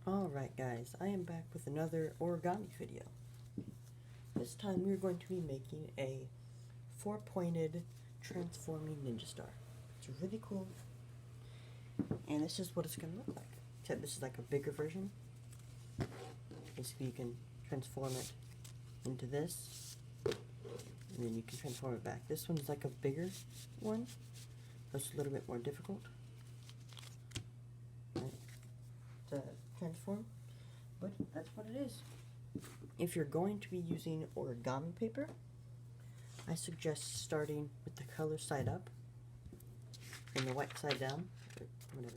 Alright guys, I am back with another origami video. This time we're going to be making a 4-pointed transforming ninja star. It's really cool, and this is what it's going to look like. Except this is like a bigger version. Basically you can transform it into this, and then you can transform it back. This one's like a bigger one, so it's a little bit more difficult to transform, but that's what it is. If you're going to be using origami paper, I suggest starting with the color side up and the white side down, or whatever.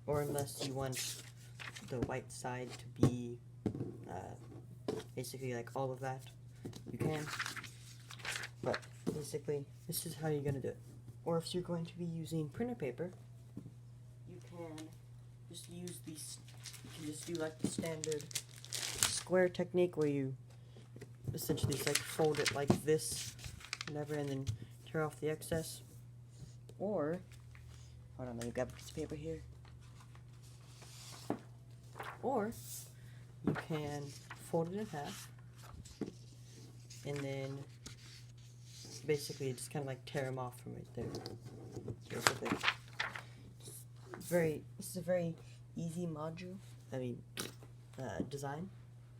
Or unless you want the white side to be basically like all of that, you can. But basically, this is how you're going to do it. Or if you're going to be using printer paper, you can just use these. You can just do like the standard square technique where you essentially just like fold it like this, whatever, and then tear off the excess. Or, hold on, let me grab a piece of paper here. Or you can fold it in half, and then basically just kind of like tear them off from right there. Basically, this is a very easy design.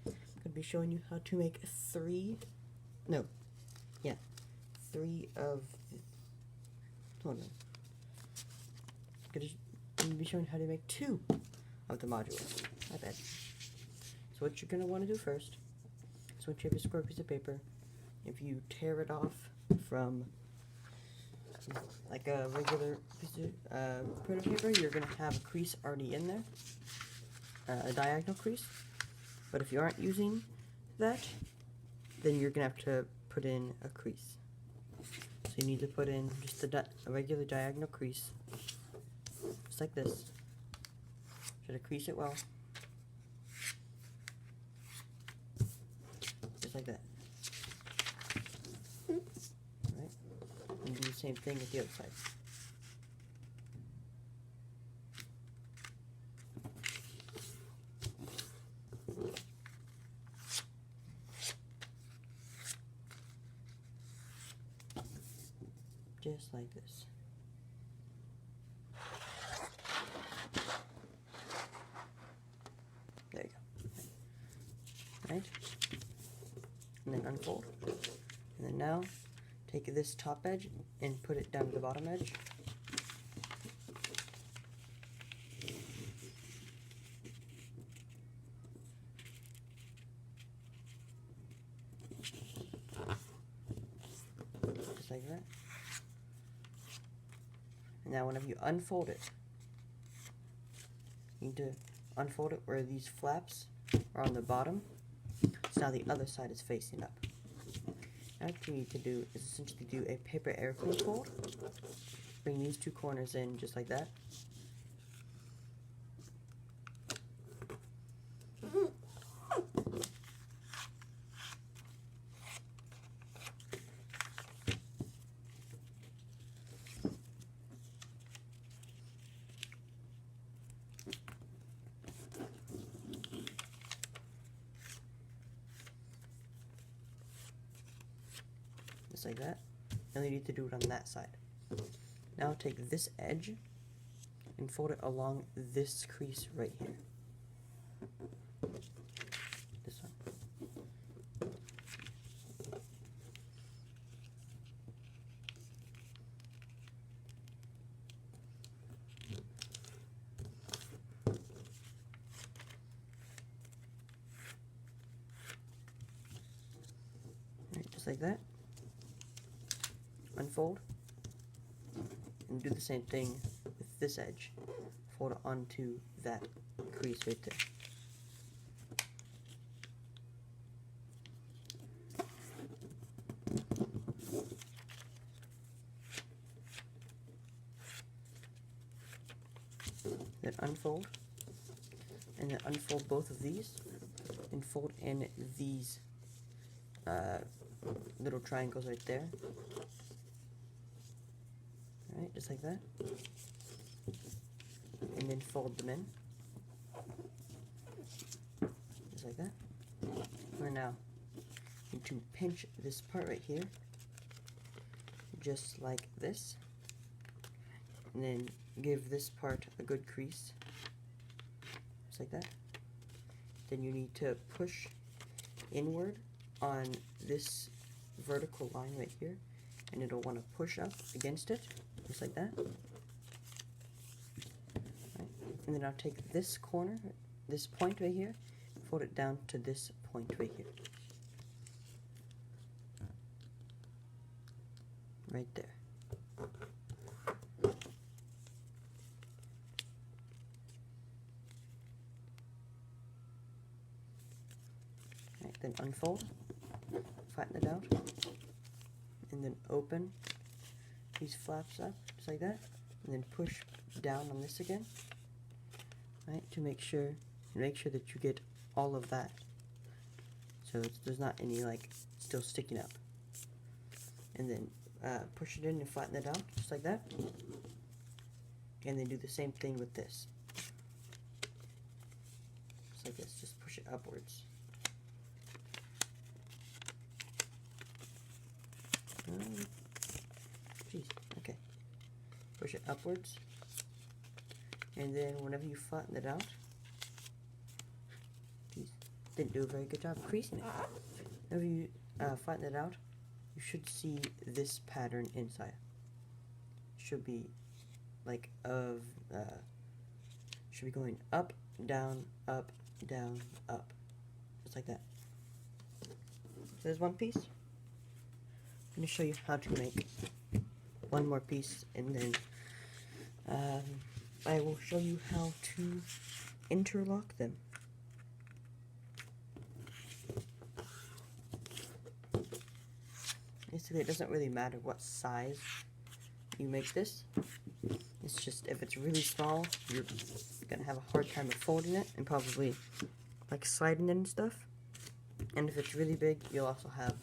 I'm going to be showing you how to make three of hold on. I'm going to be showing how to make 2 of the modules. My bad. So what you're going to want to do first is, once you have a square piece of paper, if you tear it off from like a regular piece of printer paper, you're going to have a crease already in there, a diagonal crease. But if you aren't using that, then you're going to have to put in a crease. So you need to put in just a regular diagonal crease, just like this. Try to crease it well, just like that. Alright, and do the same thing with the other side. Just like this. There you go. Right? And then unfold. And then now, take this top edge and put it down to the bottom edge. Just like that. And now whenever you unfold it, you need to unfold it where these flaps are on the bottom. So now the other side is facing up. Now what you need to do is essentially do a paper airplane fold. Bring these 2 corners in just like that. Just like that. And you need to do it on that side. Now take this edge and fold it along this crease right here. This one. Alright, just like that. Unfold, and do the same thing with this edge. Fold it onto that crease right there. Then unfold, and then unfold both of these, and fold in these little triangles right there. Alright, just like that. And then fold them in. like that. And now you need to pinch this part right here, just like this, and then give this part a good crease, just like that. Then you need to push inward on this vertical line right here, and it'll want to push up against it, just like that. Right. And then I'll take this corner, this point right here, fold it down to this point right here. Right there. Right, then unfold, flatten it out, and then open these flaps up, just like that, and then push down on this again, right, to make sure that you get all of that, so there's not any like still sticking up. And then push it in and flatten it out, just like that, and then do the same thing with this, just like this. Just push it upwards. Jeez, okay. Push it upwards, and then whenever you flatten it out, geez, didn't do a very good job of creasing it. Whenever you flatten it out, you should see this pattern inside. Should be like should be going up, down, up, down, up, just like that. There's one piece. I'm going to show you how to make one more piece, and then I will show you how to interlock them. Basically, it doesn't really matter what size you make this. It's just if it's really small, you're going to have a hard time of folding it and probably like sliding it and stuff. And if it's really big, you'll also have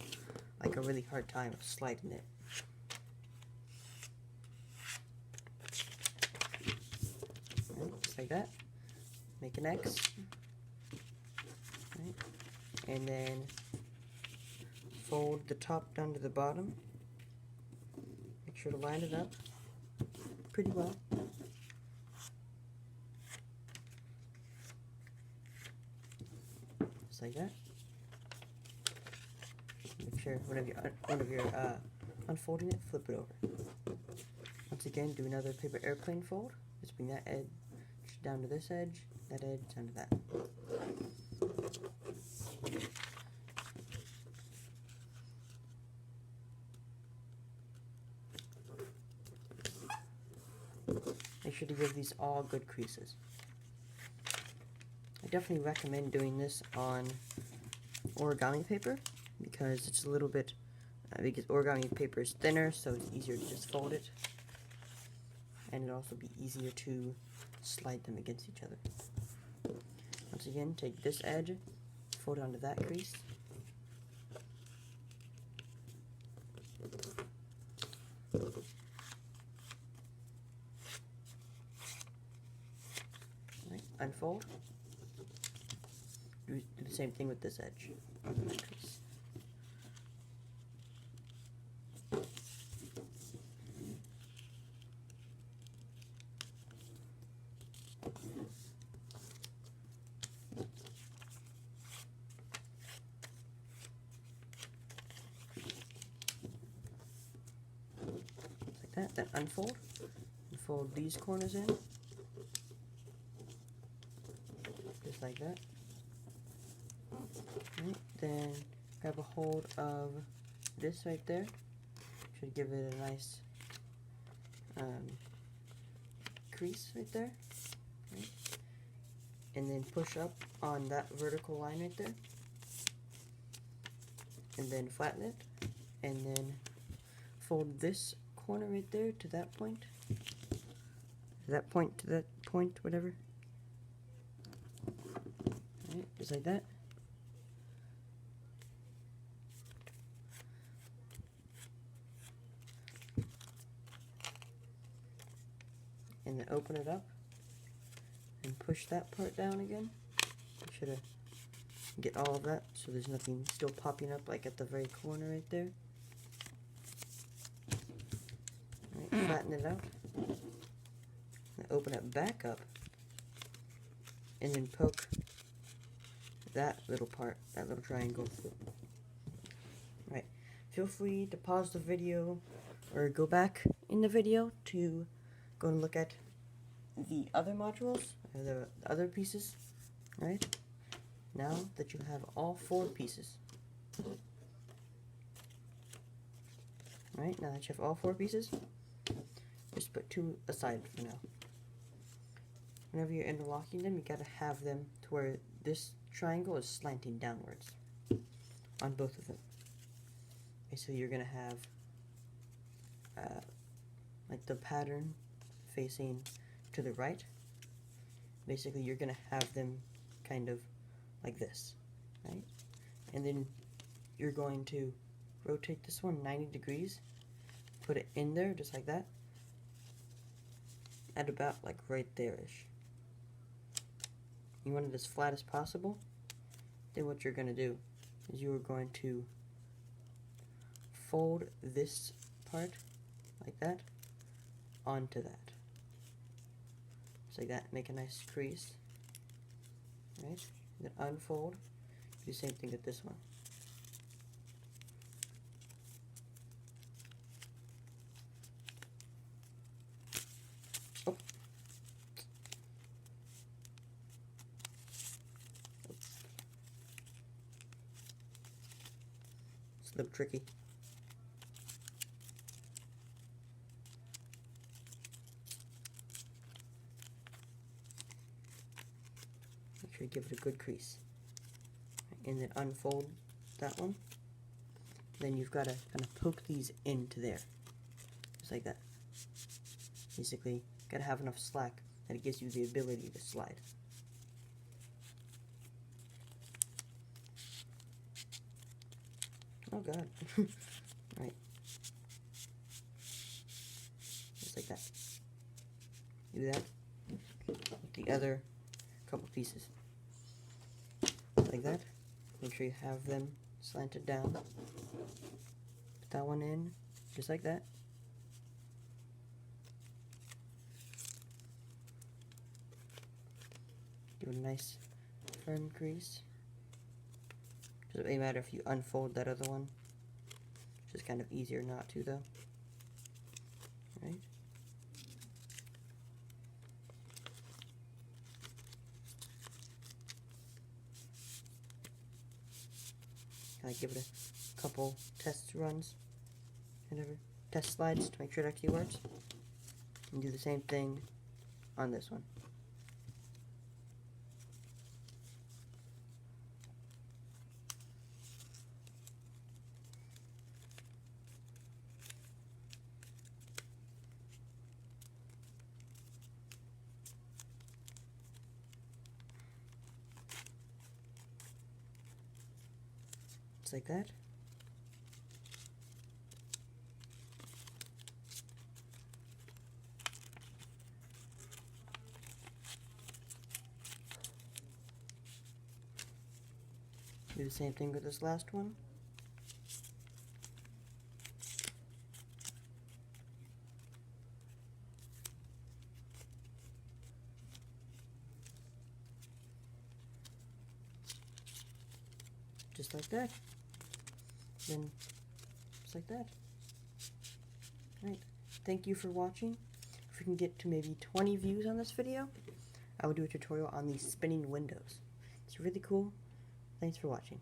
like a really hard time of sliding it. Right, just like that. Make an X. Right. And then fold the top down to the bottom. Make sure to line it up pretty well. Just like that. Make sure whenever you're unfolding it, flip it over. Once again, do another paper airplane fold. Just bring that edge down to this edge, that edge down to that. Make sure to give these all good creases. I definitely recommend doing this on origami paper because it's a little bit, because origami paper is thinner, so it's easier to just fold it. And it'll also be easier to slide them against each other. Once again, take this edge, fold it onto that crease. Right, unfold. Do the same thing with this edge on that crease. Like that, then unfold. And fold these corners in. Just like that. Right, then grab a hold of this right there. Should give it a nice crease right there. Right. And then push up on that vertical line right there. And then flatten it. And then fold this corner right there to that point. That point to that point, whatever. Right, just like that. And then open it up and push that part down again. Make sure to Get all of that so there's nothing still popping up like at the very corner right there. Alright, flatten it out. And open it back up. And then poke that little part, that little triangle. Right. Feel free to pause the video or go back in the video to go and look at the other modules, or the other pieces. Right. Now that you have all 4 pieces. Right, now that you have all 4 pieces, just put 2 aside for now. Whenever you're interlocking them, you gotta have them to where this triangle is slanting downwards on both of them. Okay, so you're gonna have like the pattern facing to the right. Basically, you're gonna have them kind of like this, right? And then you're going to rotate this one 90 degrees, put it in there just like that, at about like right there-ish. You want it as flat as possible. Then what you're going to do is you are going to fold this part like that onto that. Just like that, make a nice crease. Right? Then unfold. Do the same thing with this one. Oh. It's a little tricky. Make sure you give it a good crease. And then unfold that one. Then you've got to kind of poke these into there. Just like that. Basically, got to have enough slack that it gives you the ability to slide. Oh god. Right. Just like that. Do that with the other couple pieces. Like that. Make sure you have them slanted down. Put that one in, just like that. Give it a nice firm crease. Doesn't really matter if you unfold that other one. It's just kind of easier not to though. Right? Kind of give it a couple test runs, whatever, test slides to make sure it actually works. And do the same thing on this one. Just like that. Do the same thing with this last one. Just like that. Then, just like that. Right. Thank you for watching. If we can get to maybe 20 views on this video, I will do a tutorial on these spinning windows. It's really cool. Thanks for watching.